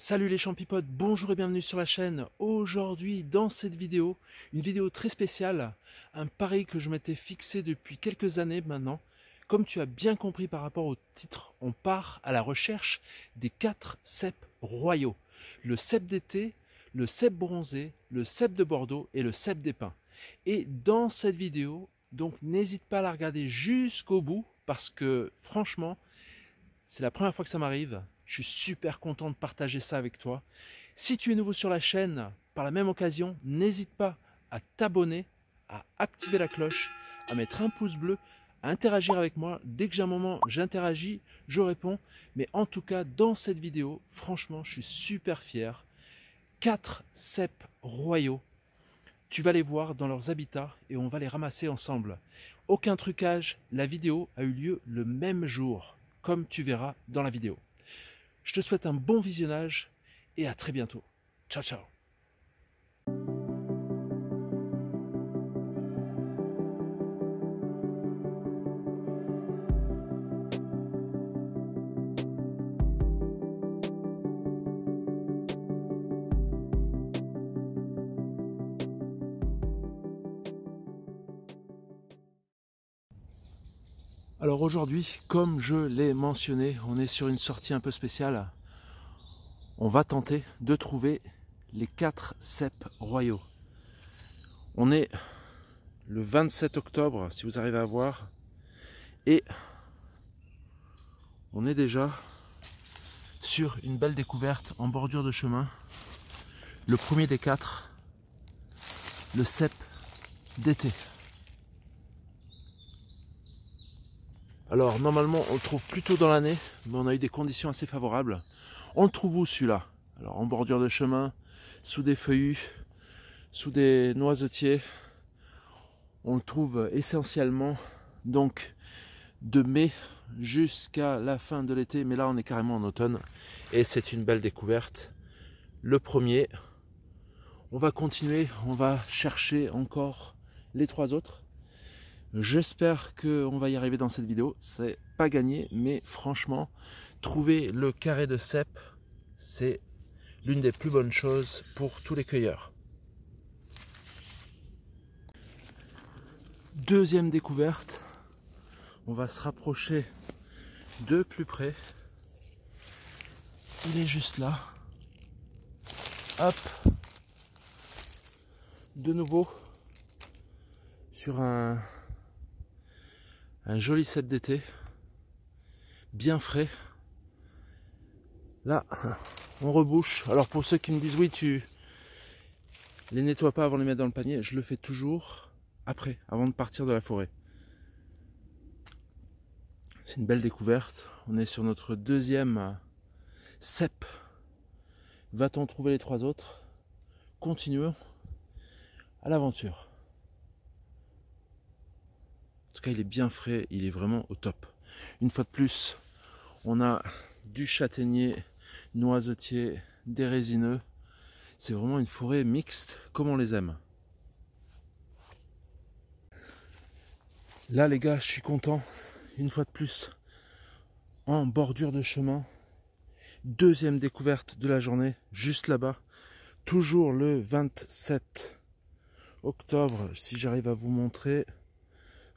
Salut les champipotes, bonjour et bienvenue sur la chaîne. Aujourd'hui dans cette vidéo, une vidéo très spéciale, un pari que je m'étais fixé depuis quelques années maintenant. Comme tu as bien compris par rapport au titre, on part à la recherche des 4 cèpes royaux. Le cèpe d'été, le cèpe bronzé, le cèpe de Bordeaux et le cèpe des pins. Et dans cette vidéo, donc n'hésite pas à la regarder jusqu'au bout parce que franchement, c'est la première fois que ça m'arrive. Je suis super content de partager ça avec toi. Si tu es nouveau sur la chaîne, par la même occasion, n'hésite pas à t'abonner, à activer la cloche, à mettre un pouce bleu, à interagir avec moi. Dès que j'ai un moment, j'interagis, je réponds. Mais en tout cas, dans cette vidéo, franchement, je suis super fier. 4 cèpes royaux. Tu vas les voir dans leurs habitats et on va les ramasser ensemble. Aucun trucage, la vidéo a eu lieu le même jour, comme tu verras dans la vidéo. Je te souhaite un bon visionnage et à très bientôt. Ciao, ciao. Alors aujourd'hui, comme je l'ai mentionné, on est sur une sortie un peu spéciale. On va tenter de trouver les 4 cèpes royaux. On est le 27 octobre, si vous arrivez à voir, et on est déjà sur une belle découverte en bordure de chemin. Le premier des 4, le cèpe d'été. Alors normalement on le trouve plus tôt dans l'année, mais on a eu des conditions assez favorables. On le trouve où celui-là? Alors en bordure de chemin, sous des feuillus, sous des noisetiers. On le trouve essentiellement donc de mai jusqu'à la fin de l'été, mais là on est carrément en automne et c'est une belle découverte. Le premier, on va continuer, on va chercher encore les 3 autres. J'espère qu'on va y arriver dans cette vidéo. C'est pas gagné, mais franchement, trouver le carré de cèpe, c'est l'une des plus bonnes choses pour tous les cueilleurs. Deuxième découverte, on va se rapprocher de plus près. Il est juste là. Hop. De nouveau sur un joli cèpe d'été, bien frais. Là, on rebouche. Alors pour ceux qui me disent oui, tu les nettoies pas avant de les mettre dans le panier, je le fais toujours après, avant de partir de la forêt. C'est une belle découverte. On est sur notre deuxième cèpe. Va-t-on trouver les 3 autres? Continuons à l'aventure. En tout cas, il est bien frais, il est vraiment au top. Une fois de plus, on a du châtaignier, noisetier, des résineux. C'est vraiment une forêt mixte, comme on les aime. Là, les gars, je suis content. Une fois de plus, en bordure de chemin. Deuxième découverte de la journée, juste là-bas. Toujours le 27 octobre, si j'arrive à vous montrer.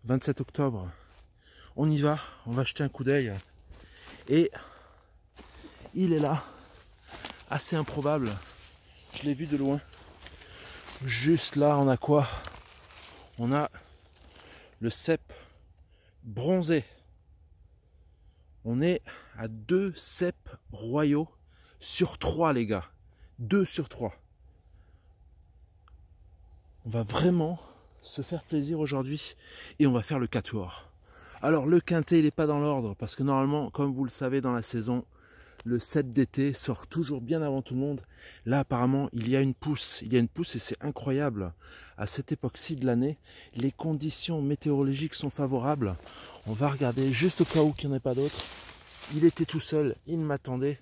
27 octobre. On y va, on va jeter un coup d'œil. Et il est là, assez improbable. Je l'ai vu de loin. Juste là, on a quoi? On a le cèpe bronzé. On est à 2 cèpes royaux sur 3, les gars. 2 sur 3. On va vraiment se faire plaisir aujourd'hui et on va faire le quatuor. Alors le quintet, il n'est pas dans l'ordre parce que normalement, comme vous le savez, dans la saison, le cèpe d'été sort toujours bien avant tout le monde. Là, apparemment, il y a une pousse. Il y a une pousse et c'est incroyable. À cette époque-ci de l'année, les conditions météorologiques sont favorables. On va regarder juste au cas où qu'il n'y en ait pas d'autres. Il était tout seul, il m'attendait.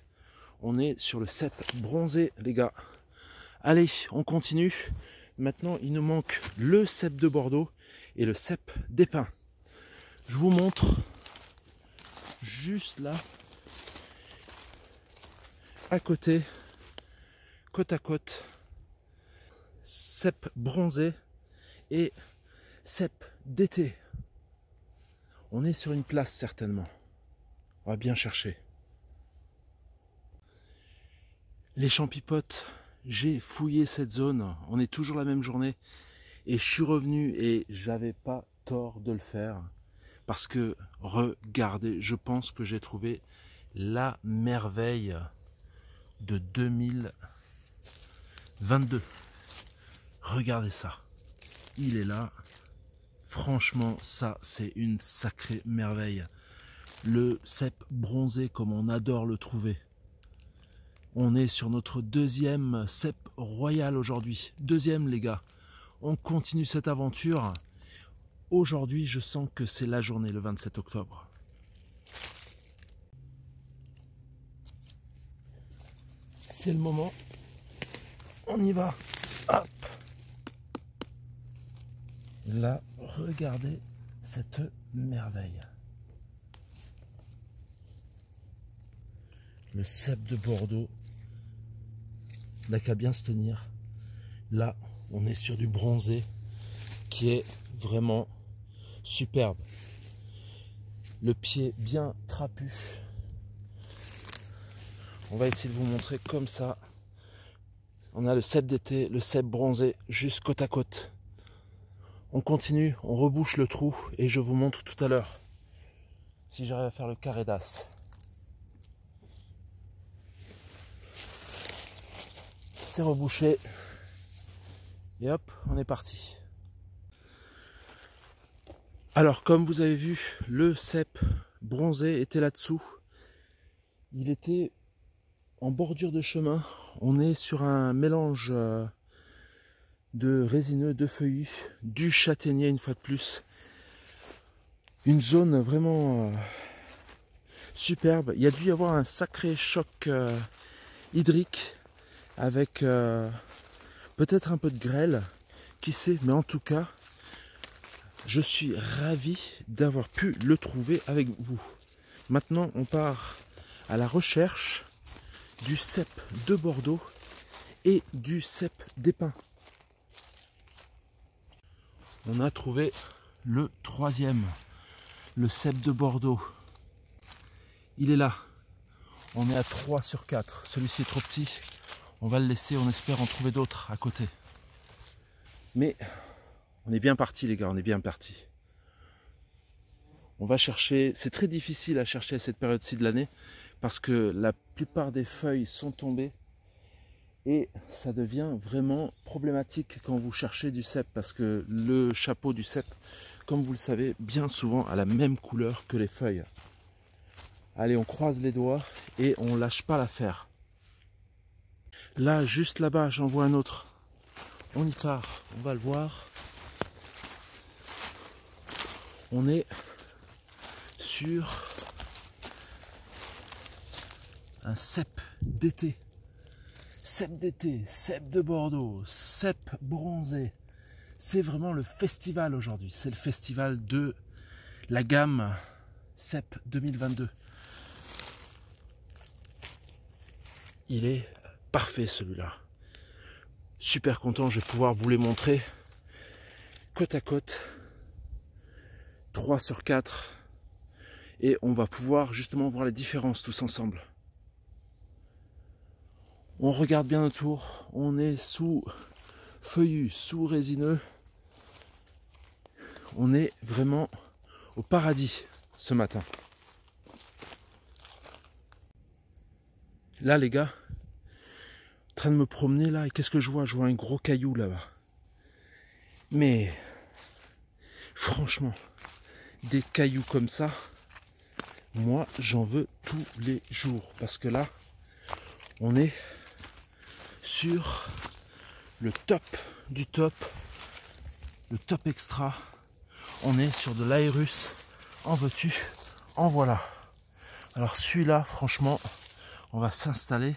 On est sur le cèpe bronzé, les gars. Allez, on continue. Maintenant, il nous manque le cèpe de Bordeaux et le cèpe des pins. Je vous montre juste là, à côté, côte à côte, cèpe bronzé et cèpe d'été. On est sur une place certainement. On va bien chercher. Les champipotes, j'ai fouillé cette zone. On est toujours la même journée. Et je suis revenu et j'avais pas tort de le faire. Parce que, regardez, je pense que j'ai trouvé la merveille de 2022. Regardez ça. Il est là. Franchement, ça, c'est une sacrée merveille. Le cèpe bronzé, comme on adore le trouver. On est sur notre deuxième cèpe royal aujourd'hui. Deuxième, les gars. On continue cette aventure. Aujourd'hui, je sens que c'est la journée, le 27 octobre. C'est le moment. On y va. Hop. Là, regardez cette merveille. Le cèpe de Bordeaux n'a qu'à bien se tenir. Là, on est sur du bronzé qui est vraiment superbe. Le pied bien trapu. On va essayer de vous montrer comme ça. On a le cèpe d'été, le cèpe bronzé, juste côte à côte. On continue, on rebouche le trou et je vous montre tout à l'heure si j'arrive à faire le carré d'as. C'est rebouché. Et hop, on est parti. Alors, comme vous avez vu, le cèpe bronzé était là-dessous. Il était en bordure de chemin. On est sur un mélange de résineux, de feuillus, du châtaignier une fois de plus. Une zone vraiment superbe. Il y a dû y avoir un sacré choc hydrique avec peut-être un peu de grêle, qui sait, mais en tout cas, je suis ravi d'avoir pu le trouver avec vous. Maintenant, on part à la recherche du cèpe de Bordeaux et du cèpe d'Épin. On a trouvé le troisième, le cèpe de Bordeaux. Il est là. On est à 3 sur 4. Celui-ci est trop petit. On va le laisser, on espère en trouver d'autres à côté. Mais on est bien parti les gars, on est bien parti. On va chercher, c'est très difficile à chercher à cette période-ci de l'année parce que la plupart des feuilles sont tombées et ça devient vraiment problématique quand vous cherchez du cèpe parce que le chapeau du cèpe, comme vous le savez, bien souvent a la même couleur que les feuilles. Allez, on croise les doigts et on lâche pas l'affaire. Là, juste là-bas, j'en vois un autre. On y part, on va le voir. On est sur un cèpe d'été. Cèpe d'été, cèpe de Bordeaux, cèpe bronzé. C'est vraiment le festival aujourd'hui. C'est le festival de la gamme cèpe 2022. Il est parfait celui-là. Super content, je vais pouvoir vous les montrer côte à côte. 3 sur 4. Et on va pouvoir justement voir les différences tous ensemble. On regarde bien autour. On est sous feuillus, sous résineux. On est vraiment au paradis ce matin. Là les gars, en train de me promener là, et qu'est-ce que je vois? Je vois un gros caillou là-bas. Mais franchement, des cailloux comme ça, moi j'en veux tous les jours. Parce que là, on est sur le top du top, le top extra. On est sur de l'aérus, en veux-tu, en voilà. Alors celui-là, franchement, on va s'installer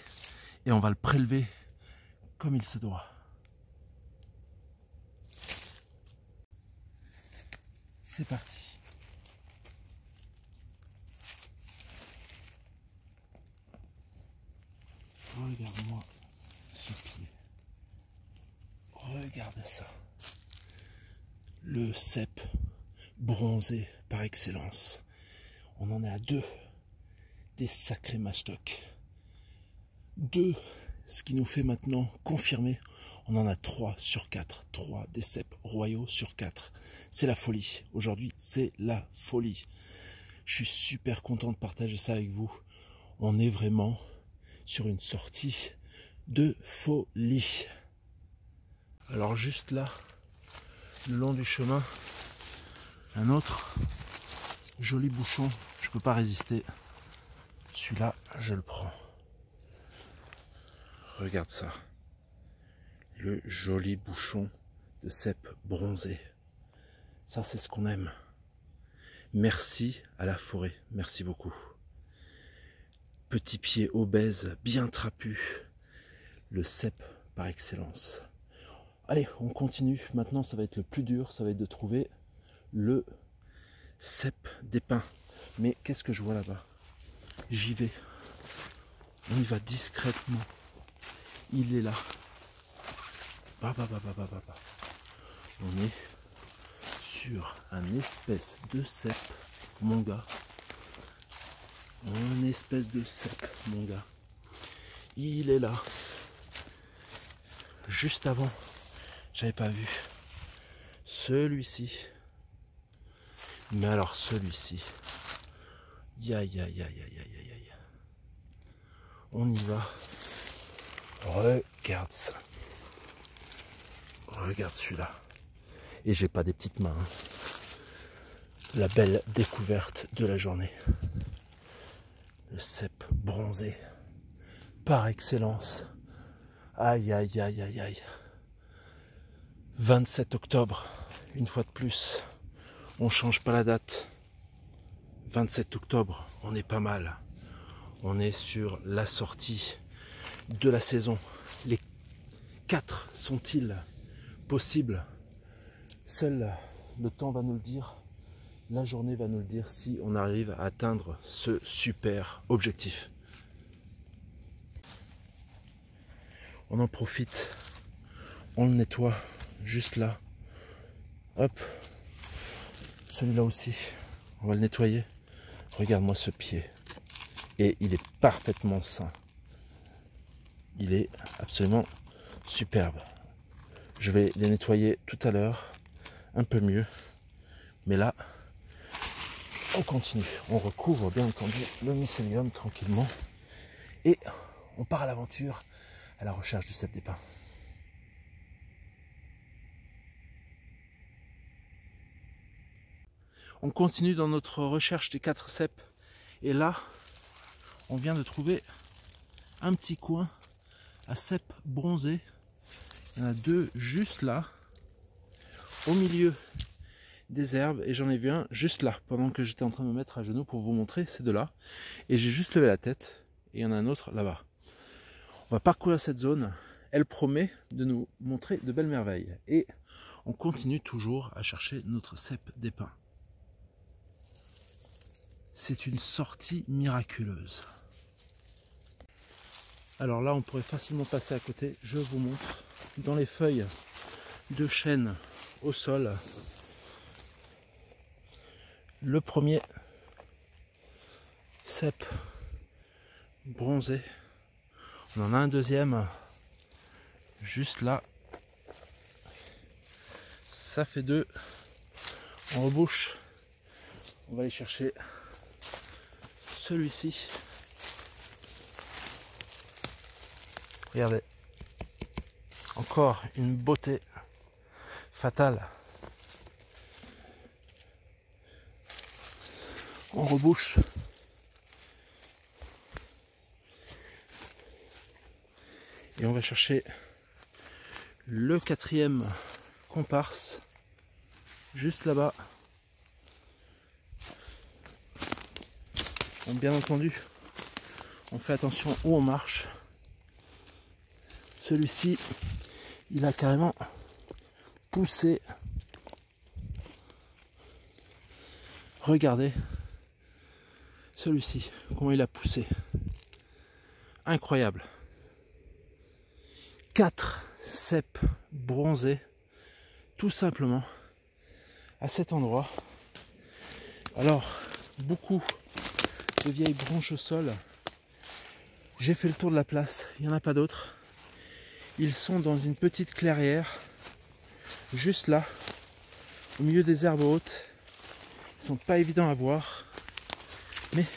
et on va le prélever comme il se doit. C'est parti. Regarde-moi ce pied. Regardez ça. Le cep bronzé par excellence. On en est à 2. Des sacrés mastocs. 2, ce qui nous fait maintenant confirmer. On en a 3 sur 4. 3 des ceps royaux sur 4. C'est la folie. Aujourd'hui, c'est la folie. Je suis super content de partager ça avec vous. On est vraiment sur une sortie de folie. Alors juste là, le long du chemin, un autre joli bouchon. Je peux pas résister. Celui-là, je le prends. Regarde ça. Le joli bouchon de cèpe bronzé. Ça, c'est ce qu'on aime. Merci à la forêt. Merci beaucoup. Petit pied obèse, bien trapu. Le cèpe par excellence. Allez, on continue. Maintenant, ça va être le plus dur. Ça va être de trouver le cèpe des pins. Mais qu'est-ce que je vois là-bas? J'y vais. On y va discrètement. Il est là. On est sur un espèce de cèpe, mon gars. Un espèce de cèpe, mon gars. Il est là. Juste avant, j'avais pas vu celui-ci. Mais alors celui-ci. On y va. Regarde ça. Regarde celui-là. Et j'ai pas des petites mains. Hein. La belle découverte de la journée. Le cèpe bronzé. Par excellence. Aïe. 27 octobre. Une fois de plus. On change pas la date. 27 octobre. On est pas mal. On est sur la sortie de la saison. Les 4 sont-ils possibles? Seul le temps va nous le dire, la journée va nous le dire si on arrive à atteindre ce super objectif. On en profite, on le nettoie juste là. Hop, celui-là aussi, on va le nettoyer. Regarde-moi ce pied. Et il est parfaitement sain. Il est absolument superbe. Je vais les nettoyer tout à l'heure, un peu mieux. Mais là, on continue. On recouvre bien entendu le mycélium tranquillement. Et on part à l'aventure, à la recherche du cèpe des pins. On continue dans notre recherche des 4 cèpes. Et là, on vient de trouver un petit coin à cèpe bronzé. Il y en a 2 juste là, au milieu des herbes, et j'en ai vu un juste là, pendant que j'étais en train de me mettre à genoux pour vous montrer ces 2 là, et j'ai juste levé la tête, et il y en a un autre là-bas. On va parcourir cette zone, elle promet de nous montrer de belles merveilles, et on continue toujours à chercher notre cèpe des pins. C'est une sortie miraculeuse. Alors là, on pourrait facilement passer à côté. Je vous montre dans les feuilles de chêne au sol. Le premier cèpe bronzé. On en a un deuxième juste là. Ça fait 2. On rebouche. On va aller chercher celui-ci. Regardez, encore une beauté fatale. On rebouche. Et on va chercher le 4e comparse, juste là-bas. Bon, bien entendu, on fait attention où on marche. Celui-ci, il a carrément poussé. Regardez celui-ci, comment il a poussé. Incroyable. 4 cèpes bronzés tout simplement à cet endroit. Alors, beaucoup de vieilles branches au sol. J'ai fait le tour de la place, il n'y en a pas d'autres. Ils sont dans une petite clairière, juste là, au milieu des herbes hautes. Ils sont pas évidents à voir, mais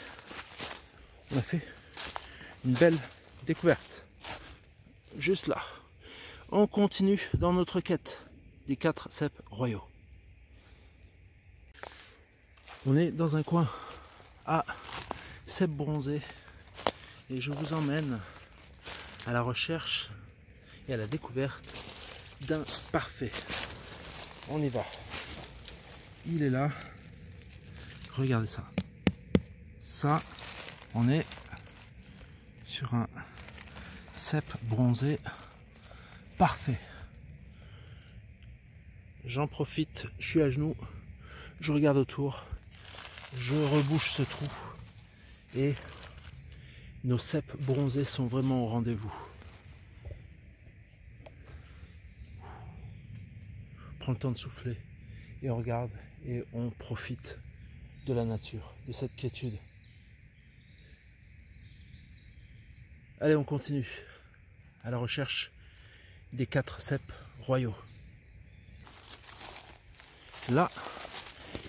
on a fait une belle découverte. Juste là. On continue dans notre quête des 4 cèpes royaux. On est dans un coin à cèpes bronzés et je vous emmène à la recherche et à la découverte d'un parfait. On y va. Il est là. Regardez ça. Ça, on est sur un cèpe bronzé parfait. J'en profite, je suis à genoux, je regarde autour, je rebouche ce trou et nos cèpes bronzés sont vraiment au rendez-vous. Prends le temps de souffler et on regarde et on profite de la nature, de cette quiétude. Allez, on continue à la recherche des 4 cèpes royaux. Là,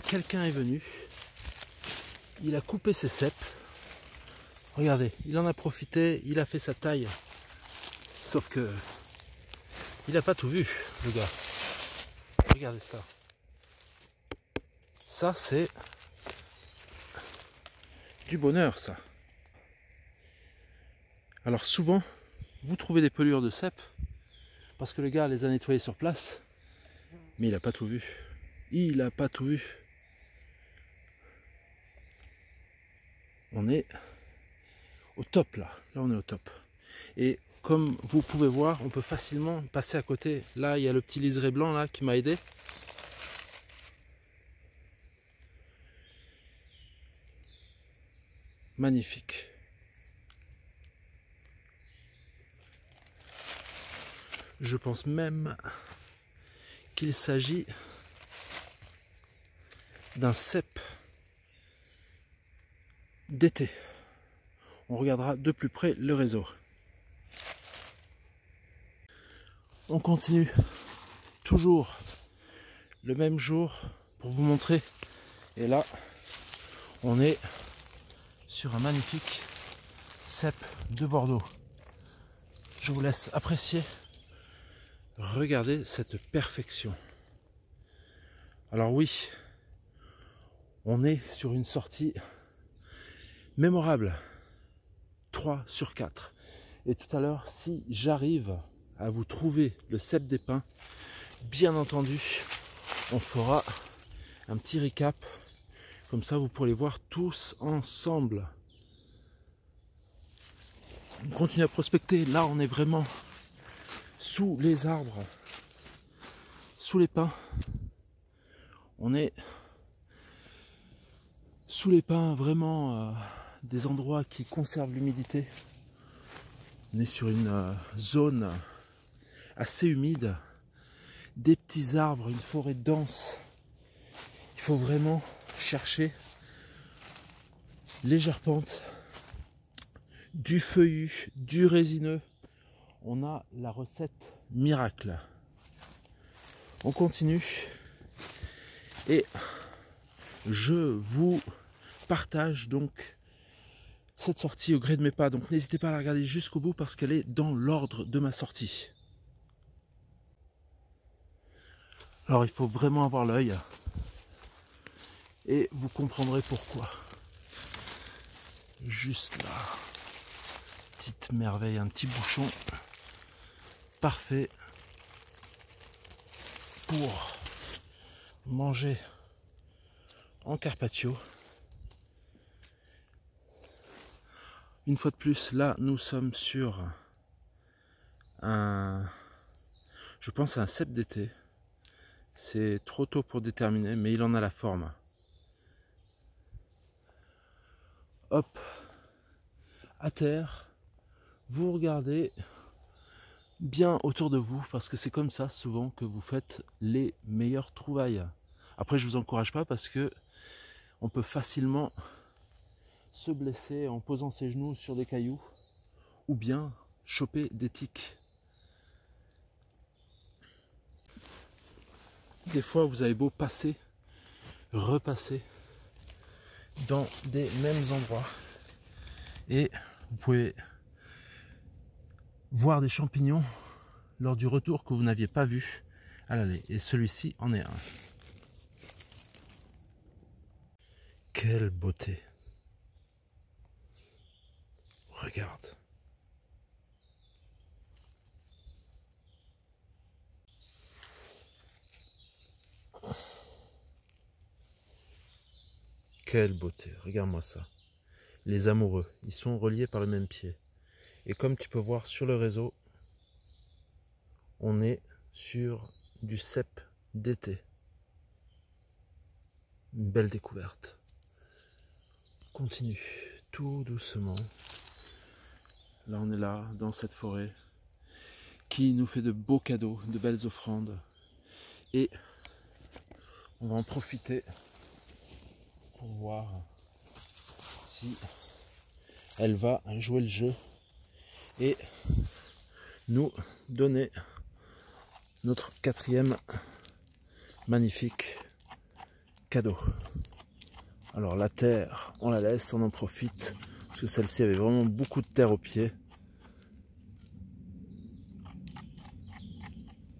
quelqu'un est venu, il a coupé ses cèpes. Regardez, il en a profité, il a fait sa taille. Sauf que il n'a pas tout vu, le gars. Regardez ça. Ça, c'est du bonheur, ça. Alors souvent, vous trouvez des pelures de cèpes parce que le gars les a nettoyées sur place, mais il n'a pas tout vu. Il n'a pas tout vu. On est au top là. Là, on est au top. Et comme vous pouvez voir, on peut facilement passer à côté. Là, il y a le petit liseré blanc là qui m'a aidé. Magnifique. Je pense même qu'il s'agit d'un cèpe d'été. On regardera de plus près le réseau. On continue toujours le même jour pour vous montrer. Et là, on est sur un magnifique cèpe de Bordeaux. Je vous laisse apprécier. Regardez cette perfection. Alors oui, on est sur une sortie mémorable. 3 sur 4. Et tout à l'heure, si j'arrive à vous trouver le cèpe des pins, bien entendu, on fera un petit récap. Comme ça, vous pourrez les voir tous ensemble. On continue à prospecter. Là, on est vraiment sous les arbres, sous les pins. On est sous les pins, vraiment des endroits qui conservent l'humidité. On est sur une zone assez humide, des petits arbres, une forêt dense. Il faut vraiment chercher légère pente, du feuillu, du résineux. On a la recette miracle. On continue et je vous partage donc cette sortie au gré de mes pas. Donc n'hésitez pas à la regarder jusqu'au bout parce qu'elle est dans l'ordre de ma sortie. Alors il faut vraiment avoir l'œil et vous comprendrez pourquoi. Juste là, petite merveille, un petit bouchon parfait pour manger en carpaccio. Une fois de plus, là nous sommes sur je pense à un cèpe d'été. C'est trop tôt pour déterminer, mais il en a la forme. Hop, à terre, vous regardez bien autour de vous, parce que c'est comme ça souvent que vous faites les meilleures trouvailles. Après, je vous encourage pas parce que on peut facilement se blesser en posant ses genoux sur des cailloux ou bien choper des tiques. Des fois, vous avez beau passer, repasser dans des mêmes endroits et vous pouvez voir des champignons lors du retour que vous n'aviez pas vu à l'aller. Et celui-ci en est un. Quelle beauté! Regarde. Quelle beauté! Regarde-moi ça. Les amoureux, ils sont reliés par le même pied. Et comme tu peux voir sur le réseau, on est sur du cèpe d'été. Une belle découverte. Continue tout doucement. Là, on est là, dans cette forêt, qui nous fait de beaux cadeaux, de belles offrandes. Et on va en profiter pour voir si elle va jouer le jeu et nous donner notre 4e magnifique cadeau. Alors la terre, on la laisse, on en profite, parce que celle-ci avait vraiment beaucoup de terre au pied.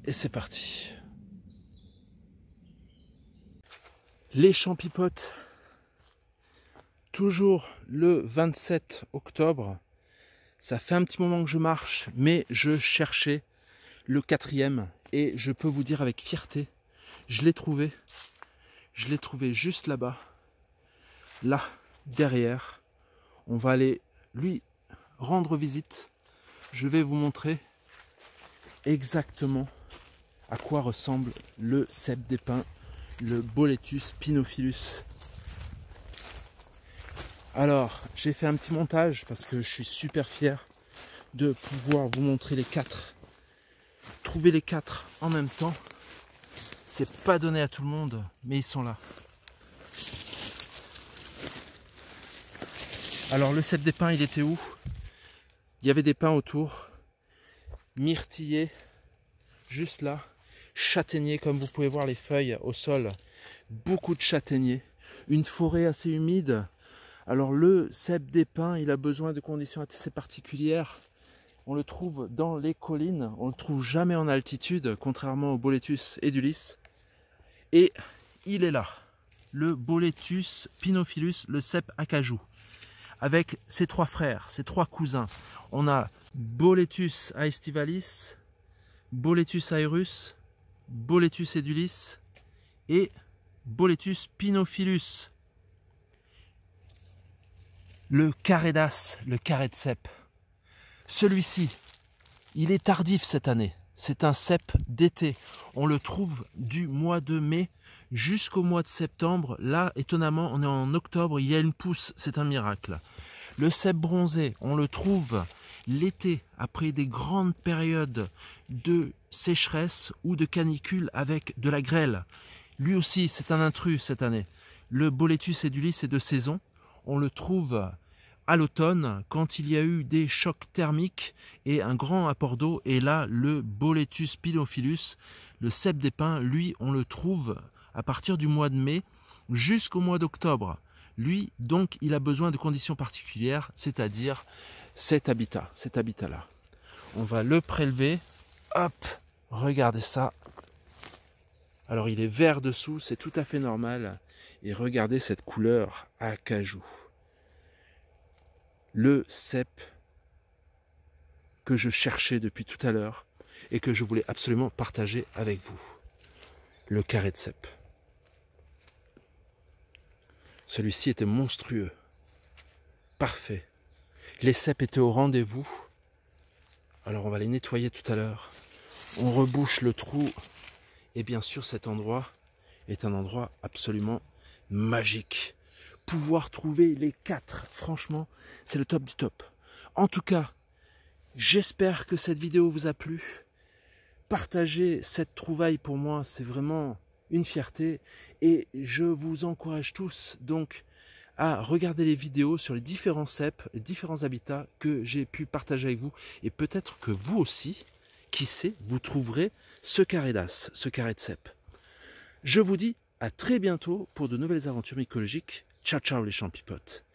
Et c'est parti. Les champipotes, toujours le 27 octobre. Ça fait un petit moment que je marche, mais je cherchais le 4e et je peux vous dire avec fierté, je l'ai trouvé. Je l'ai trouvé juste là-bas, là, derrière. On va aller lui rendre visite. Je vais vous montrer exactement à quoi ressemble le cèpe des pins, le Boletus pinophilus. Alors, j'ai fait un petit montage parce que je suis super fier de pouvoir vous montrer les 4. Trouver les 4 en même temps, c'est pas donné à tout le monde, mais ils sont là. Alors, le cèpe des pins, il était où? Il y avait des pins autour, myrtillers, juste là, châtaigniers, comme vous pouvez voir les feuilles au sol, beaucoup de châtaigniers, une forêt assez humide. Alors le cèpe des pins, il a besoin de conditions assez particulières. On le trouve dans les collines, on ne le trouve jamais en altitude, contrairement au Boletus edulis. Et il est là, le Boletus pinophilus, le cèpe acajou, avec ses 3 frères, ses 3 cousins. On a Boletus aestivalis, Boletus aerus, Boletus edulis et Boletus pinophilus. Le carré d'as, le carré de cèpe. Celui-ci, il est tardif cette année. C'est un cèpe d'été. On le trouve du mois de mai jusqu'au mois de septembre. Là, étonnamment, on est en octobre, il y a une pousse. C'est un miracle. Le cèpe bronzé, on le trouve l'été, après des grandes périodes de sécheresse ou de canicule avec de la grêle. Lui aussi, c'est un intrus cette année. Le Boletus edulis est de saison. On le trouve à l'automne quand il y a eu des chocs thermiques et un grand apport d'eau. Et là, le Boletus pinophilus, le cèpe des pins, lui, on le trouve à partir du mois de mai jusqu'au mois d'octobre. Lui, donc, il a besoin de conditions particulières, c'est-à-dire cet habitat-là. On va le prélever. Hop, regardez ça. Alors, il est vert dessous, c'est tout à fait normal. Et regardez cette couleur acajou. Le cèpe que je cherchais depuis tout à l'heure et que je voulais absolument partager avec vous. Le carré de cèpe. Celui-ci était monstrueux. Parfait. Les cèpes étaient au rendez-vous. Alors on va les nettoyer tout à l'heure. On rebouche le trou. Et bien sûr, cet endroit est un endroit absolument magique. Pouvoir trouver les 4, franchement, c'est le top du top. En tout cas, J'espère que cette vidéo vous a plu. Partager cette trouvaille pour moi, c'est vraiment une fierté. Et je vous encourage tous donc à regarder les vidéos sur les différents cèpes, les différents habitats que j'ai pu partager avec vous. Et peut-être que vous aussi, qui sait, vous trouverez ce carré d'as, ce carré de cèpe. Je vous dis à très bientôt pour de nouvelles aventures mycologiques. Ciao ciao les champipotes.